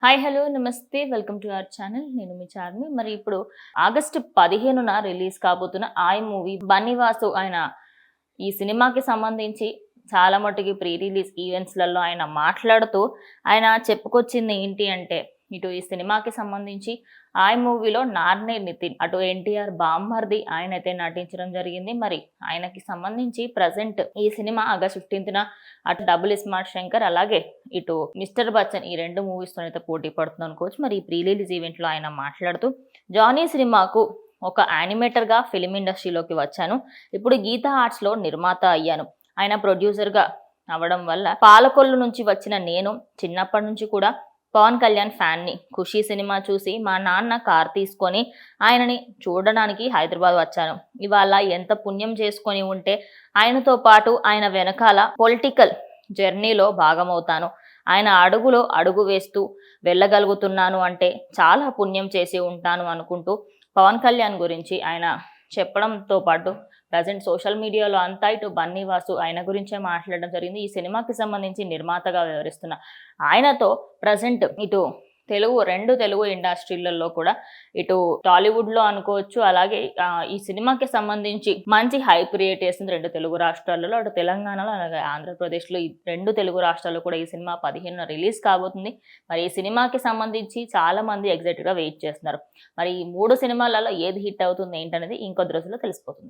Hi hello నమస్తే welcome to our channel. నేను మీ చార్మి. మరి ఇప్పుడు ఆగస్టు 15న రిలీజ్ కాబోతున్న ఆయ్ మూవీ బన్నీవాసు ఆయన ఈ సినిమాకి సంబంధించి చాలా మటుకి ప్రీ రిలీజ్ ఈవెంట్స్లలో ఆయన మాట్లాడుతూ ఆయన చెప్పుకొచ్చింది ఏంటి అంటే, ఇటు ఈ సినిమాకి సంబంధించి ఆయ్ మూవీలో నార్నే నితిన్, అటు ఎన్టీఆర్ బామ్మర్ది ఆయనైతే నటించడం జరిగింది. మరి ఆయనకి సంబంధించి ప్రజెంట్ ఈ సినిమా ఆగస్ట్ 15న అటు డబుల్ స్మార్ట్ శంకర్ అలాగే ఇటు మిస్టర్ బచ్చన్ ఈ రెండు మూవీస్తో అయితే పోటీ పడుతుంది అనుకోవచ్చు. మరి ఈ ప్రీ రిలీజ్ ఈవెంట్లో ఆయన మాట్లాడుతూ జానీ సినిమాకు ఒక యానిమేటర్గా ఫిలిం ఇండస్ట్రీలోకి వచ్చాను. ఇప్పుడు గీతా ఆర్ట్స్లో నిర్మాత అయ్యాను. ఆయన ప్రొడ్యూసర్గా అవ్వడం వల్ల పాలకొల్లు నుంచి వచ్చిన నేను చిన్నప్పటి నుంచి కూడా పవన్ కళ్యాణ్ ఫ్యాన్ని. ఖుషీ సినిమా చూసి మా నాన్న కార్ తీసుకొని ఆయనని చూడడానికి హైదరాబాద్ వచ్చాను. ఇవాళ ఎంత పుణ్యం చేసుకొని ఉంటే ఆయనతో పాటు ఆయన వెనకాల పొలిటికల్ జర్నీలో భాగమవుతాను. ఆయన అడుగులో అడుగు వేస్తూ వెళ్ళగలుగుతున్నాను అంటే చాలా పుణ్యం చేసి ఉంటాను అనుకుంటూ పవన్ కళ్యాణ్ గురించి ఆయన చెప్పడంతో పాటు ప్రజెంట్ సోషల్ మీడియాలో అంతా ఇటు బన్నీవాసు ఆయన గురించే మాట్లాడడం జరిగింది. ఈ సినిమాకి సంబంధించి నిర్మాతగా వ్యవహరిస్తున్న ఆయనతో ప్రజెంట్ ఇటు రెండు తెలుగు ఇండస్ట్రీలలో కూడా ఇటు టాలీవుడ్లో అనుకోవచ్చు, అలాగే ఈ సినిమాకి సంబంధించి మంచి హైప్ క్రియేట్ చేసింది రెండు తెలుగు రాష్ట్రాలలో, అటు తెలంగాణలో అలాగే ఆంధ్రప్రదేశ్లో. ఈ రెండు తెలుగు రాష్ట్రాల్లో కూడా ఈ సినిమా 15న రిలీజ్ కాబోతుంది. మరి ఈ సినిమాకి సంబంధించి చాలా మంది ఎగ్జైటెడ్గా వెయిట్ చేస్తున్నారు. మరి ఈ 3 సినిమాలలో ఏది హిట్ అవుతుంది ఏంటనేది ఇంకొద్ది రోజుల్లో తెలిసిపోతుంది.